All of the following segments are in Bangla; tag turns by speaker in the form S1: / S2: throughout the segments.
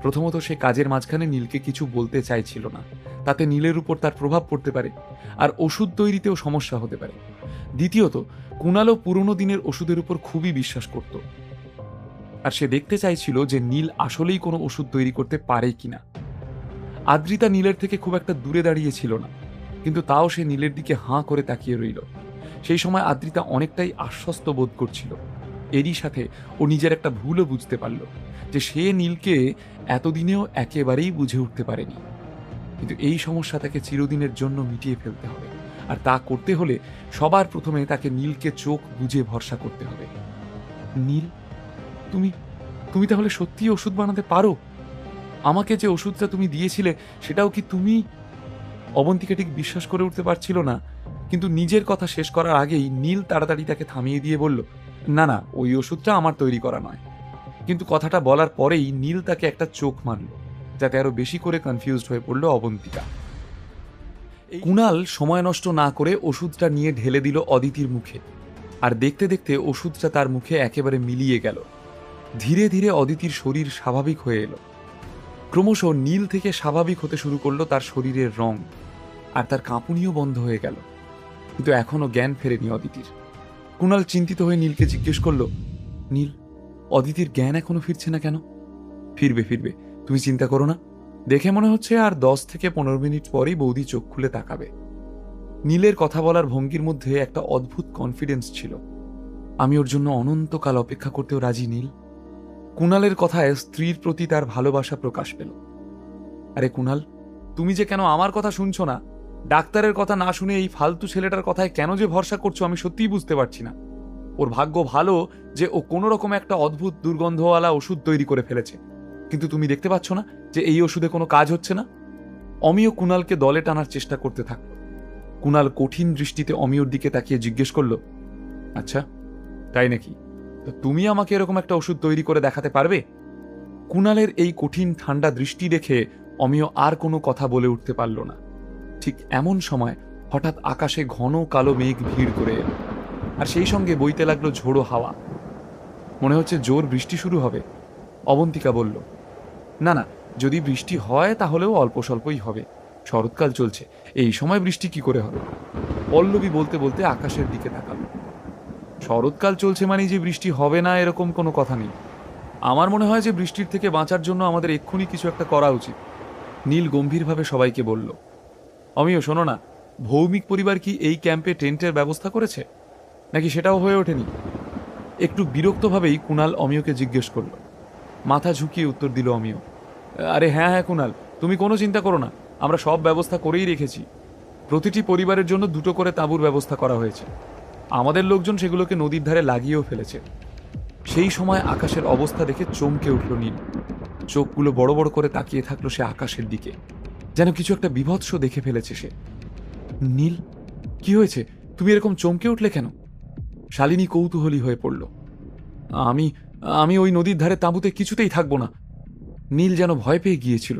S1: প্রথমত, সে কাজের মাঝখানে নীলকে কিছু বলতে চাইছিল না, তাতে নীলের উপর তার প্রভাব পড়তে পারে আর ওষুধ তৈরিতেও সমস্যা হতে পারে। দ্বিতীয়ত, কুণালও পুরনো দিনের ওষুধের উপর খুবই বিশ্বাস করত, আর সে দেখতে চাইছিল যে নীল আসলেই কোনো ওষুধ তৈরি করতে পারে কিনা। আদ্রিতা নীলের থেকে খুব একটা দূরে দাঁড়িয়ে ছিল না, কিন্তু তাও সে নীলের দিকে হাঁ করে তাকিয়ে রইল। সেই সময় আদ্রিতা অনেকটাই আশ্বস্ত বোধ করছিল। এরই সাথে ও নিজের একটা ভুলও বুঝতে পারল, যে সে নীলকে এতদিনেও একেবারেই বুঝে উঠতে পারেনি। কিন্তু এই সমস্যা তাকে চিরদিনের জন্য মিটিয়ে ফেলতে হবে, আর তা করতে হলে সবার প্রথমে তাকে নীলকে চোখ বুঝে ভরসা করতে হবে। নীল, তুমি তুমি তাহলে সত্যি ওষুধ বানাতে পারো? আমাকে যে ওষুধটা তুমি দিয়েছিলে সেটাও কি তুমি? অবন্তিকা ঠিক বিশ্বাস করে উঠতে পারছিল না, কিন্তু নিজের কথা শেষ করার আগেই নীল তাড়াতাড়ি তাকে থামিয়ে দিয়ে বলল, না না, ওই ওষুধটা আমার তৈরি করা নয়। কিন্তু কথাটা বলার পরেই নীল তাকে একটা চোখ মারল, যাতে আরো বেশি করে কনফিউজড হয়ে পড়ল অবন্তিকা। কুণাল সময় নষ্ট না করে ওষুধটা নিয়ে ঢেলে দিল অদিতির মুখে, আর দেখতে দেখতে ওষুধটা তার মুখে একেবারে মিলিয়ে গেল। ধীরে ধীরে অদিতির শরীর স্বাভাবিক হয়ে এলো। ক্রমশ নীল থেকে স্বাভাবিক হতে শুরু করলো তার শরীরের রং, আর তার কাঁপুনিও বন্ধ হয়ে গেল। কিন্তু এখনো জ্ঞান ফেরেনি অদিতির। কুণাল চিন্তিত হয়ে নীলকে জিজ্ঞেস করল, নীল, অদিতির জ্ঞান এখনো ফিরছে না কেন? ফিরবে ফিরবে, তুমি চিন্তা করো না। দেখে মনে হচ্ছে আর 10 থেকে 15 মিনিট পরেই বৌদি চোখ খুলে তাকাবে। নীলের কথা বলার ভঙ্গির মধ্যে একটা অদ্ভুত কনফিডেন্স ছিল। আমি ওর জন্য অনন্তকাল অপেক্ষা করতেও রাজি। নীল, কুণালের কথায় স্ত্রীর প্রতি তার ভালোবাসা প্রকাশ পেল। আরে কুণাল, তুমি যে কেন আমার কথা শুনছো না, ডাক্তারের কথা না শুনে এই ফালতু ছেলেটার কথায় কেন যে ভরসা করছো, আমি সত্যিই বুঝতে পারছি না। ওর ভাগ্য ভালো যে ও কোনো রকম একটা অদ্ভুত দুর্গন্ধওয়ালা ওষুধ তৈরি করে ফেলেছে, কিন্তু তুমি দেখতে পাচ্ছ না যে এই ওষুধে কোনো কাজ হচ্ছে না? অমিয় কুণালকে দলে টানার চেষ্টা করতে থাকলো। কুণাল কঠিন দৃষ্টিতে অমিয়র দিকে তাকিয়ে জিজ্ঞেস করলো, আচ্ছা তাই নাকি? তো তুমি আমাকে এরকম একটা ওষুধ তৈরি করে দেখাতে পারবে? কুণালের এই কঠিন ঠান্ডা দৃষ্টি দেখে অমিয় আর কোনো কথা বলে উঠতে পারল না। ঠিক এমন সময় হঠাৎ আকাশে ঘন কালো মেঘ ভিড় করে এলো, আর সেই সঙ্গে বইতে লাগলো ঝোড়ো হাওয়া। মনে হচ্ছে জোর বৃষ্টি শুরু হবে। অবন্তিকা বলল, না না, যদি বৃষ্টি হয় তাহলেও অল্প স্বল্পই হবে, শরৎকাল চলছে, এই সময় বৃষ্টি কি করে হবে? পল্লবী বলতে বলতে আকাশের দিকে তাকাল। শরৎকাল চলছে মানে যে বৃষ্টি হবে না এরকম কোনো কথা নেই। আমার মনে হয় যে বৃষ্টির থেকে বাঁচার জন্য আমাদের এক্ষুনি কিছু একটা করা উচিত। নীল গম্ভীরভাবে সবাইকে বলল। অমিয় শোনো না, ভৌমিক পরিবার কি এই ক্যাম্পে টেন্টের ব্যবস্থা করেছে, নাকি সেটাও হয়ে ওঠেনি? একটু বিরক্তভাবেই কুণাল অমিয়কে জিজ্ঞেস করল। মাথা ঝুঁকিয়ে উত্তর দিল অমিয়, আরে হ্যাঁ হ্যাঁ কুণাল, তুমি কোনো চিন্তা করো না, আমরা সব ব্যবস্থা করেই রেখেছি। প্রতিটি পরিবারের জন্য 2টো করে তাঁবুর ব্যবস্থা করা হয়েছে। আমাদের লোকজন সেগুলোকে নদীর ধারে লাগিয়েও ফেলেছে। সেই সময় আকাশের অবস্থা দেখে চমকে উঠল নীল। চোখগুলো বড় বড় করে তাকিয়ে থাকলো সে আকাশের দিকে, যেন কিছু একটা বীভৎস দেখে ফেলেছে সে। নীল, কি হয়েছে? তুমি এরকম চমকে উঠলে কেন? শালিনী কৌতূহলী হয়ে পড়ল। আমি আমি ওই নদীর ধারে তাঁবুতে কিছুতেই থাকবো না। নীল যেন ভয় পেয়ে গিয়েছিল।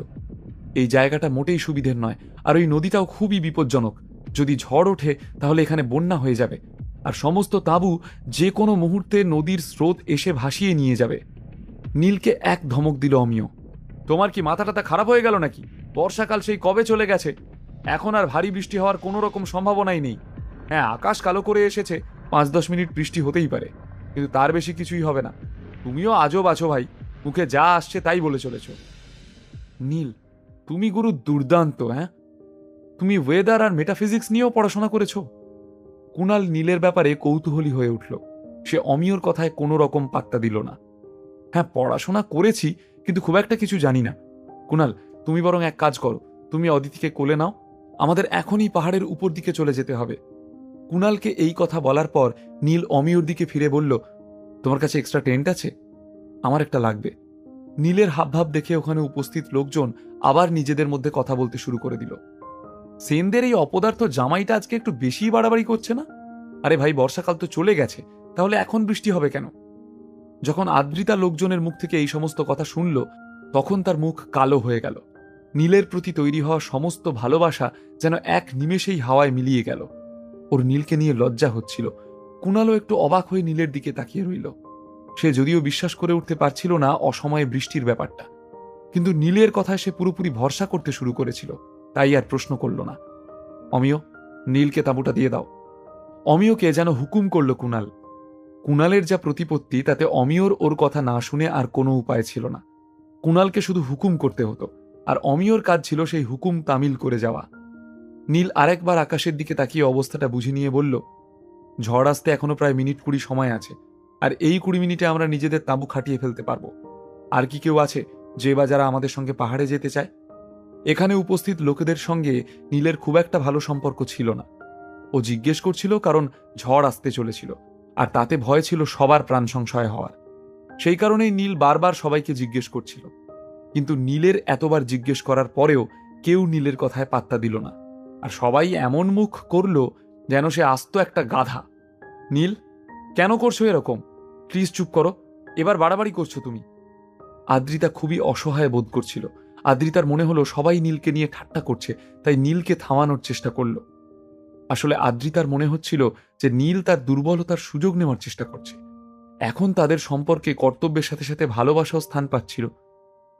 S1: এই জায়গাটা মোটেই সুবিধের নয়, আর ওই নদীটাও খুবই বিপজ্জনক। যদি ঝড় ওঠে তাহলে এখানে বন্যা হয়ে যাবে, আর সমস্ত তাঁবু যে কোনো মুহূর্তে নদীর স্রোত এসে ভাসিয়ে নিয়ে যাবে। নীলকে এক ধমক দিল অমিয়। তোমার কি মাথাটা খারাপ হয়ে গেল নাকি? বর্ষাকাল সেই কবে চলে গেছে, এখন আর ভারী বৃষ্টি হওয়ার কোনো রকম সম্ভাবনাই নেই। হ্যাঁ, আকাশ কালো করে এসেছে, 5-10 মিনিট বৃষ্টি হতেই পারে, কিন্তু তার বেশি কিছুই হবে না। তুমিও আজব আছো ভাই, মুখে যা আসছে তাই বলে চলেছ। নীল, তুমি গুরু দুর্দান্ত। হ্যাঁ, তুমি ওয়েদার আর মেটাফিজিক্স নিয়েও পড়াশোনা করেছো? কুণাল নীলের ব্যাপারে কৌতূহলী হয়ে উঠল। সে অমিয়র কথায় কোনো রকম পাত্তা দিল না। হ্যাঁ, পড়াশোনা করেছি, কিন্তু খুব একটা কিছু জানি না। কুণাল, তুমি বরং এক কাজ করো, তুমি অদিতিকে কোলে নাও, আমাদের এখনই পাহাড়ের উপর দিকে চলে যেতে হবে। কুণালকে এই কথা বলার পর নীল অমিয়র দিকে ফিরে বলল, তোমার কাছে এক্সট্রা টেন্ট আছে? আমার একটা লাগবে। নীলের হাবভাব দেখে ওখানে উপস্থিত লোকজন আবার নিজেদের মধ্যে কথা বলতে শুরু করে দিল। সেনদের এই অপদার্থ জামাইটা আজকে একটু বেশি বাড়াবাড়ি করছে না? আরে ভাই, বর্ষাকাল তো চলে গেছে, তাহলে এখন বৃষ্টি হবে কেন? যখন আদ্রিতা লোকজনের মুখ থেকে এই সমস্ত কথা শুনল, তখন তার মুখ কালো হয়ে গেল। নীলের প্রতি তৈরি হওয়া সমস্ত ভালোবাসা যেন এক নিমেষেই হাওয়ায় মিলিয়ে গেল। ওর নীলকে নিয়ে লজ্জা হচ্ছিল। কুণালও একটু অবাক হয়ে নীলের দিকে তাকিয়ে রইল। সে যদিও বিশ্বাস করে উঠতে পারছিল না অসময়ে বৃষ্টির ব্যাপারটা, কিন্তু নীলের কথায় সে পুরোপুরি ভরসা করতে শুরু করেছিল, তাই আর প্রশ্ন করল না। অমিয়, নীলকে তাঁবুটা দিয়ে দাও। অমিয়কে যেন হুকুম করল কুণাল। কুণালের যা প্রতিপত্তি তাতে অমিয়র ওর কথা না শুনে আর কোনো উপায় ছিল না। কুণালকে শুধু হুকুম করতে হতো, আর অমিয়র কাজ ছিল সেই হুকুম তামিল করে যাওয়া। নীল আরেকবার আকাশের দিকে তাকিয়ে অবস্থাটা বুঝে নিয়ে বলল, ঝড় আসতে এখনো প্রায় মিনিট 20 সময় আছে, আর এই 20 মিনিটে আমরা নিজেদের তাঁবু খাটিয়ে ফেলতে পারবো। আর কি কেউ আছে যে বা যারা আমাদের সঙ্গে পাহাড়ে যেতে চায়? এখানে উপস্থিত লোকেদের সঙ্গে নীলের খুব একটা ভালো সম্পর্ক ছিল না। ও জিজ্ঞেস করছিল কারণ ঝড় আসতে চলেছিল, আর তাতে ভয় ছিল সবার প্রাণ সংশয় হওয়ার। সেই কারণেই নীল বারবার সবাইকে জিজ্ঞেস করছিল, কিন্তু নীলের এতবার জিজ্ঞেস করার পরেও কেউ নীলের কথায় পাত্তা দিল না, আর সবাই এমন মুখ করল যেন সে আস্ত একটা গাধা। নীল, কেন করছো এরকম? প্লিজ চুপ করো, এবার বাড়াবাড়ি করছো তুমি। আদ্রিতা খুবই অসহায় বোধ করছিল। আদ্রিতার মনে হলো সবাই নীলকে নিয়ে ঠাট্টা করছে, তাই নীলকে থামানোর চেষ্টা করল। আসলে আদ্রিতার মনে হচ্ছিল যে নীল তার দুর্বলতার সুযোগ নেওয়ার চেষ্টা করছে। এখন তাদের সম্পর্কে কর্তব্যের সাথে সাথে ভালোবাসাও স্থান পাচ্ছিল,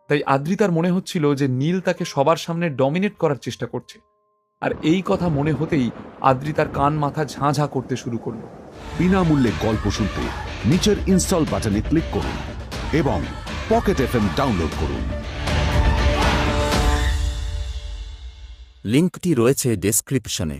S1: তাই আদ্রিতার মনে হচ্ছিল যে নীল তাকে সবার সামনে ডমিনেট করার চেষ্টা করছে। আর এই কথা মনে হতেই আদ্রিতার কান মাথা ঝাঁ ঝাঁ করতে শুরু করল।
S2: বিনামূল্যে গল্প শুনতে নিচের ইনস্টল বাটনে ক্লিক করুন এবং পকেট এফএম ডাউনলোড করুন।
S3: লিঙ্কটি রয়েছে ডেসক্রিপশনে।